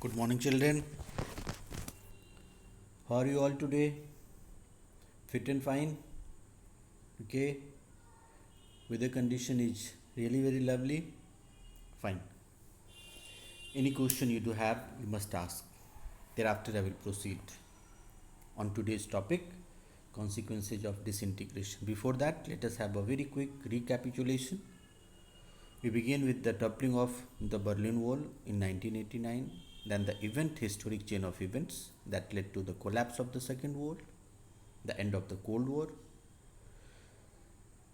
Good morning, children. How are you all today? Fit and fine? Okay. Weather condition is really very lovely. Fine. Any question you do have, you must ask. Thereafter, I will proceed on today's topic consequences of disintegration. Before that, let us have a very quick recapitulation. We begin with the toppling of the Berlin Wall in 1989, then the historic chain of events that led to the collapse of the Second World, the end of the Cold War,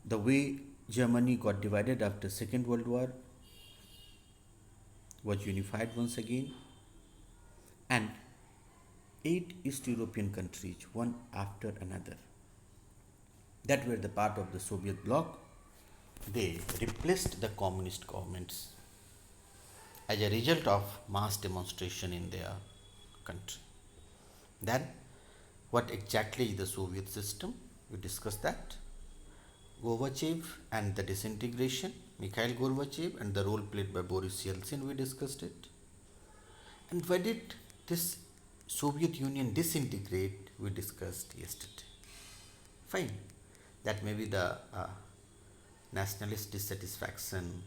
the way Germany got divided after Second World War was unified once again, and 8 East European countries, one after another, that were the part of the Soviet bloc, they replaced the communist governments as a result of mass demonstration in their country. Then, what exactly is the Soviet system? We discussed that. Gorbachev and the disintegration, Mikhail Gorbachev and the role played by Boris Yeltsin, we discussed it. And why did this Soviet Union disintegrate? We discussed yesterday. Fine. That may be the nationalist dissatisfaction,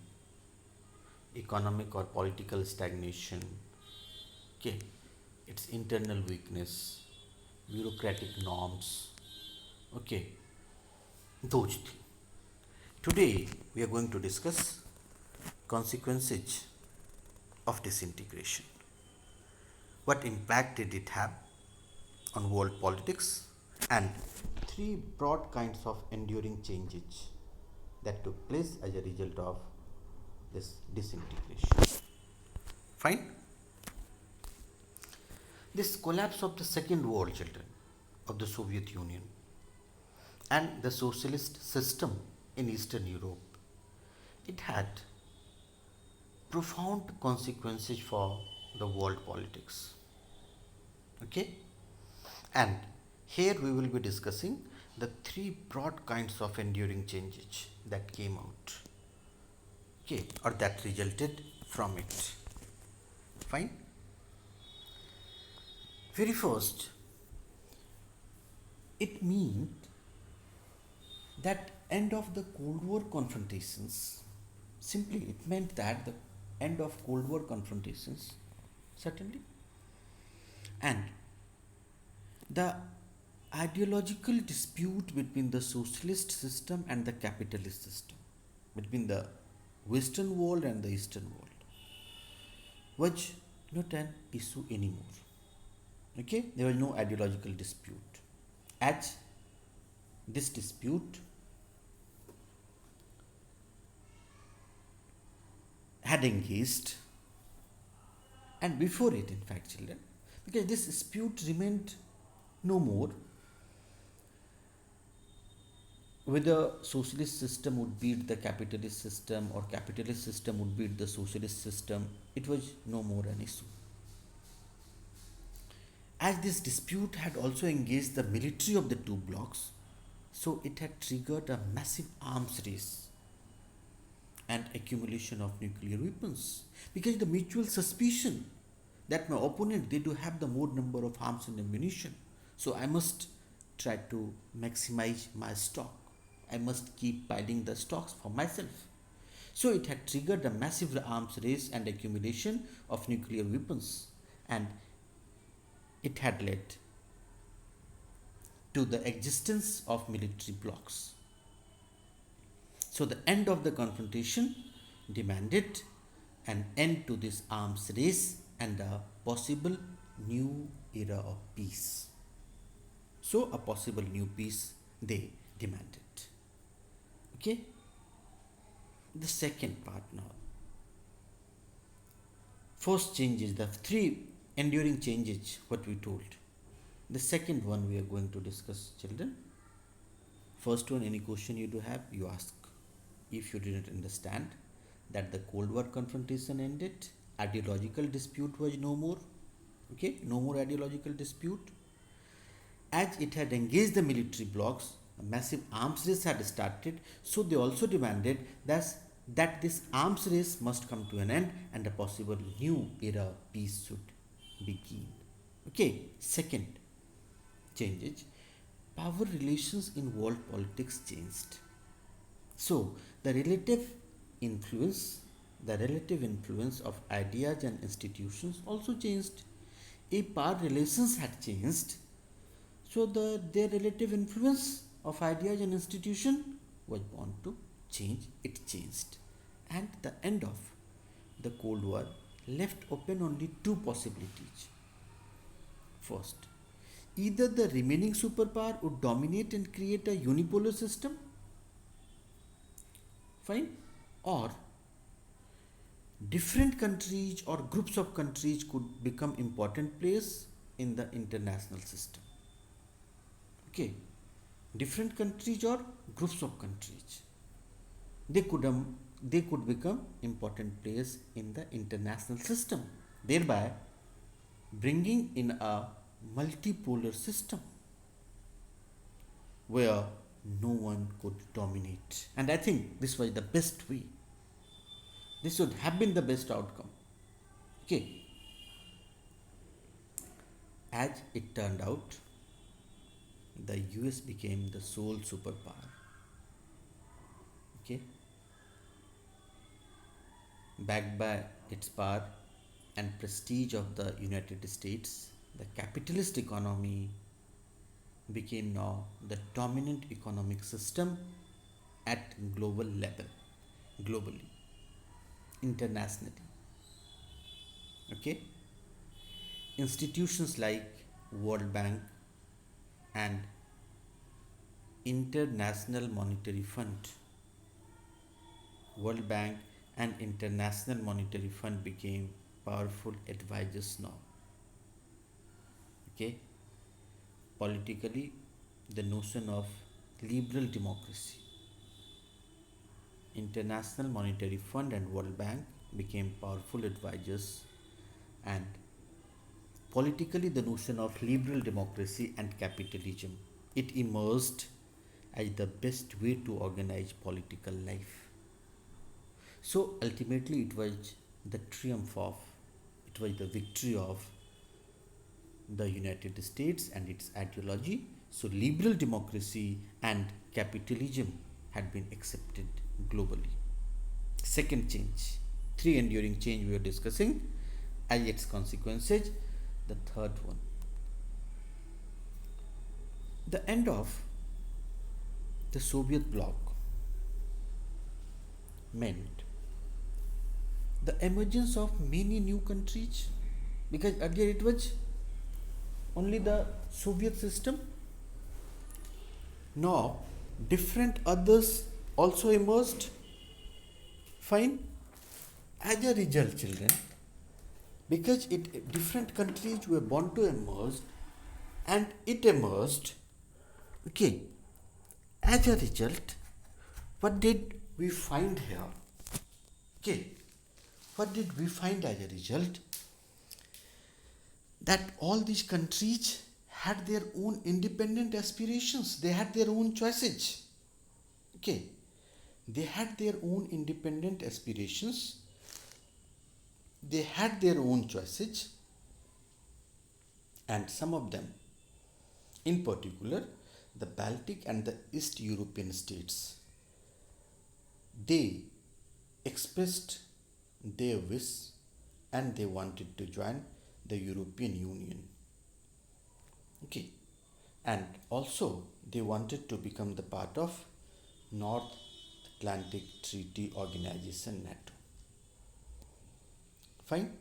economic or political stagnation, okay, its internal weakness, bureaucratic norms, okay, those things. Today we are going to discuss consequences of disintegration. What impact did it have on world politics, and three broad kinds of enduring changes that took place as a result of this disintegration. Fine. This collapse of the Second World, children, of the Soviet Union and the socialist system in Eastern Europe, it had profound consequences for the world politics. Okay? And here we will be discussing the three broad kinds of enduring changes that came out, okay, or that resulted from it. Fine. Very first, it meant that end of the Cold War confrontations. Simply, it meant that the end of Cold War confrontations, certainly, and the ideological dispute between the socialist system and the capitalist system, between the Western world and the Eastern world, was not an issue anymore. Okay, there was no ideological dispute. As this dispute had engaged, and before it, in fact, children, because this dispute remained no more whether socialist system would beat the capitalist system or capitalist system would beat the socialist system, it was no more an issue. As this dispute had also engaged the military of the two blocs, so it had triggered a massive arms race and accumulation of nuclear weapons, because the mutual suspicion that my opponent, they do have the more number of arms and ammunition, so I must try to maximize my stock. I must keep piling the stocks for myself. So it had triggered a massive arms race and accumulation of nuclear weapons, and it had led to the existence of military blocs. So the end of the confrontation demanded an end to this arms race and a possible new era of peace. So a possible new peace they demanded. Okay? The second part now. First changes, the three enduring changes, what we told. The second one we are going to discuss, children. First one, any question you do have, you ask. If you didn't understand that the Cold War confrontation ended, ideological dispute was no more. Okay, no more ideological dispute. As it had engaged the military blocs, a massive arms race had started, so they also demanded that this arms race must come to an end and a possible new era of peace should begin. Okay, second change is power relations in world politics changed. So influence, the relative influence of ideas and institutions also changed. If power relations had changed, so their relative influence of ideas and institution was bound to change. It changed, and the end of the Cold War left open only two possibilities. First, either the remaining superpower would dominate and create a unipolar system, fine, or different countries or groups of countries could become important players in the international system. Okay, different countries or groups of countries, they could um, they could become important players in the international system, thereby bringing in a multipolar system where no one could dominate. And I think this was the best way. This would have been the best outcome. Okay, as it turned out, the US became the sole superpower. Okay, backed by its power and prestige of the United States, the capitalist economy became now the dominant economic system at global level, globally, internationally. Okay, institutions like World Bank and International Monetary Fund, World Bank and International Monetary Fund became powerful advisors now. Okay, politically, the notion of liberal democracy, International Monetary Fund and World Bank became powerful advisors, and politically the notion of liberal democracy and capitalism, it emerged as the best way to organize political life. So ultimately it was the triumph of, it was the victory of the United States and its ideology. So liberal democracy and capitalism had been accepted globally. Second change, three enduring change we are discussing as its consequences. The third one, the end of the Soviet bloc meant the emergence of many new countries, because earlier it was only the Soviet system. Now different others also emerged. Fine. As a result, children, because it different countries were born to emerge, and it emerged. Okay. As a result, what did we find here? Okay. What did we find as a result? That all these countries had their own independent aspirations, they had their own choices. Okay, they had their own independent aspirations, they had their own choices, and some of them, in particular, the Baltic and the East European states, they expressed their wish and they wanted to join the European Union. Okay, and also they wanted to become the part of North Atlantic Treaty Organization, NATO. Fine.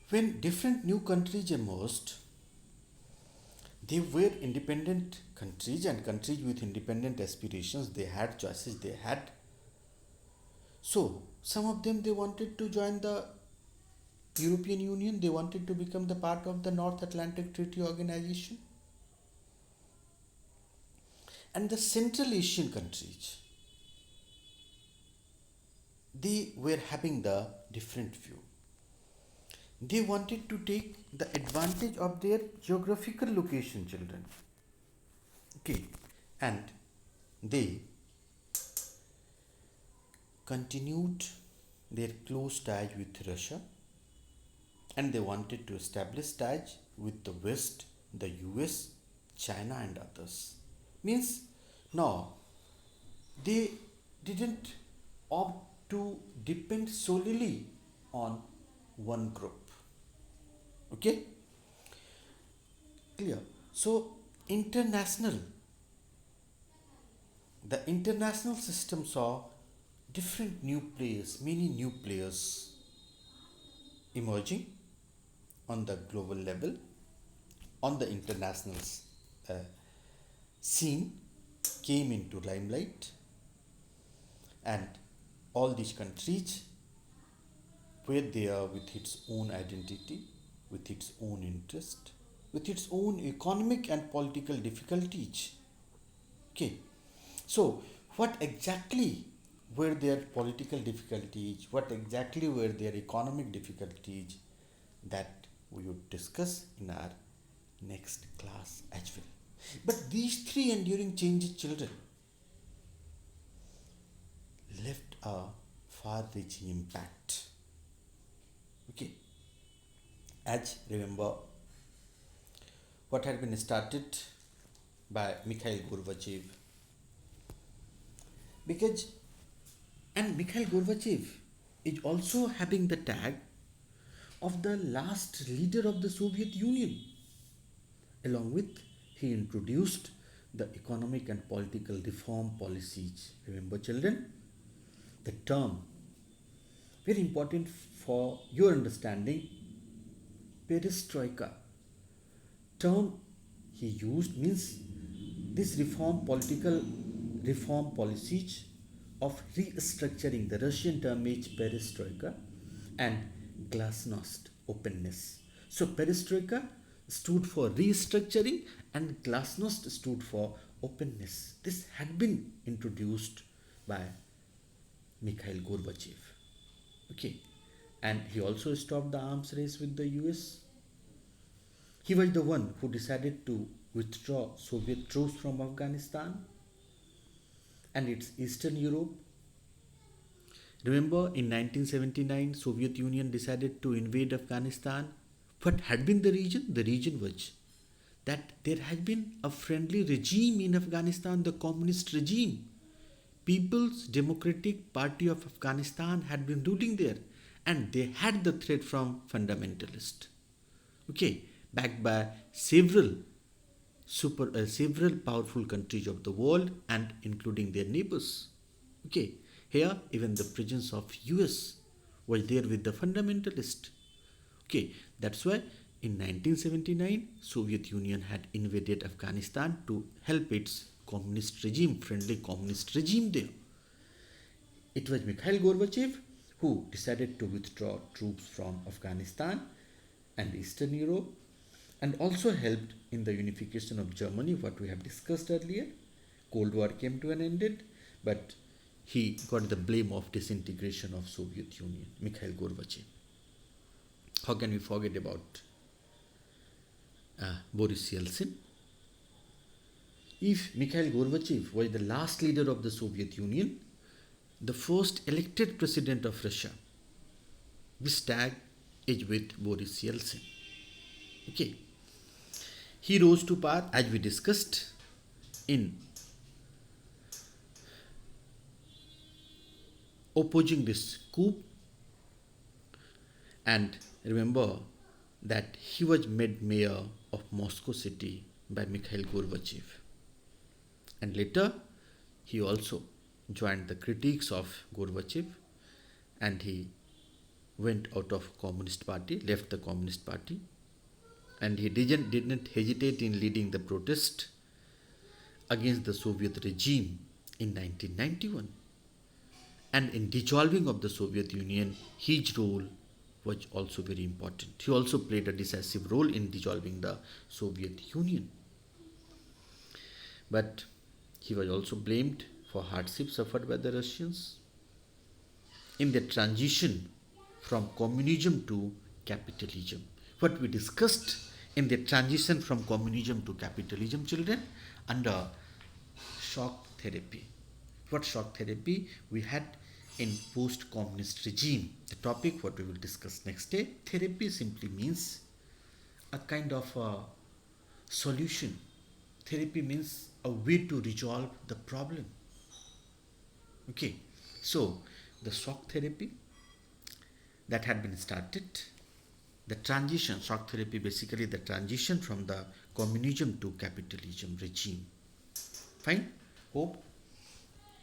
When different new countries emerged, they were independent countries and countries with independent aspirations. They had choices, they had. So, some of them they wanted to join the European Union, they wanted to become the part of the North Atlantic Treaty Organization. And the Central Asian countries, they were having the different view. They wanted to take the advantage of their geographical location, children. Okay, and they continued their close ties with Russia and they wanted to establish ties with the West, the US, China, and others. Means now they didn't opt to depend solely on one group. Okay, clear. So, international, the international system saw different new players, many new players emerging on the global level, on the international uh, scene, came into limelight, and all these countries were there with its own identity, with its own interest, with its own economic and political difficulties. Okay, so what exactly were their political difficulties? What exactly were their economic difficulties? That we would discuss in our next class as well. But these three enduring changes, children, left a far-reaching impact. Okay, as remember what had been started by Mikhail Gorbachev, because and Mikhail Gorbachev is also having the tag of the last leader of the Soviet Union. Along with, he introduced the economic and political reform policies. Remember, children, the term very important for your understanding, perestroika term he used means this reform policies of restructuring. The Russian term is perestroika and glasnost, openness. So perestroika stood for restructuring and glasnost stood for openness. This had been introduced by Mikhail Gorbachev. Okay, and he also stopped the arms race with the US. He was the one who decided to withdraw Soviet troops from Afghanistan and its Eastern Europe. Remember, in 1979, Soviet Union decided to invade Afghanistan. What had been the reason? The reason was that there had been a friendly regime in Afghanistan, the communist regime. People's Democratic Party of Afghanistan had been ruling there, and they had the threat from fundamentalists. Okay, backed by several powerful countries of the world and including their neighbors. Okay, here even the presence of US was there with the fundamentalist. Okay, that's why in 1979 Soviet Union had invaded Afghanistan to help its friendly communist regime there. It was Mikhail Gorbachev who decided to withdraw troops from Afghanistan and Eastern Europe and also helped in the unification of Germany, what we have discussed earlier. Cold War came to an end, but he got the blame of disintegration of Soviet Union, Mikhail Gorbachev. How can we forget about Boris Yeltsin? If Mikhail Gorbachev was the last leader of the Soviet Union, the first elected president of Russia, this tag is with Boris Yeltsin. Okay. He rose to power, as we discussed, in opposing this coup, and remember that he was made mayor of Moscow city by Mikhail Gorbachev, and later he also joined the critics of Gorbachev and he went out of Communist Party, left the Communist Party, and he didn't hesitate in leading the protest against the Soviet regime in 1991. And in dissolving of the Soviet Union, his role was also very important. He also played a decisive role in dissolving the Soviet Union. But he was also blamed for hardships suffered by the Russians in the transition from communism to capitalism. What we discussed in the transition from communism to capitalism, children, under shock therapy. What shock therapy? We had in post-communist regime. The topic what we will discuss next day. Therapy simply means a kind of a solution. Therapy means a way to resolve the problem. Okay, so the shock therapy that had been started, the transition, shock therapy basically the transition from the communism to capitalism regime. Fine. Hope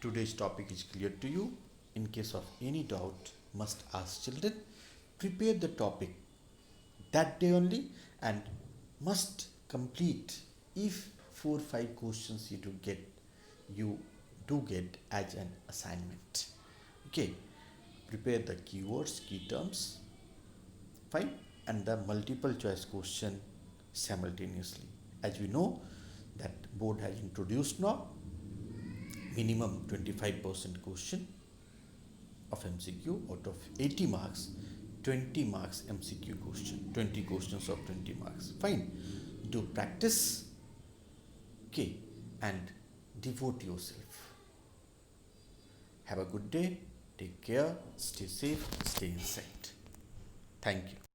today's topic is clear to you. In case of any doubt, must ask children. Prepare the topic that day only and must complete. If 4 5 questions you do get as an assignment. Okay. Prepare the keywords, key terms. Fine. And the multiple choice question simultaneously. As we know that board has introduced now minimum 25% question of MCQ out of 80 marks, 20 marks MCQ question, 20 questions of 20 marks. Fine. Do practice. Okay. And devote yourself. Have a good day. Take care. Stay safe. Stay inside. Thank you.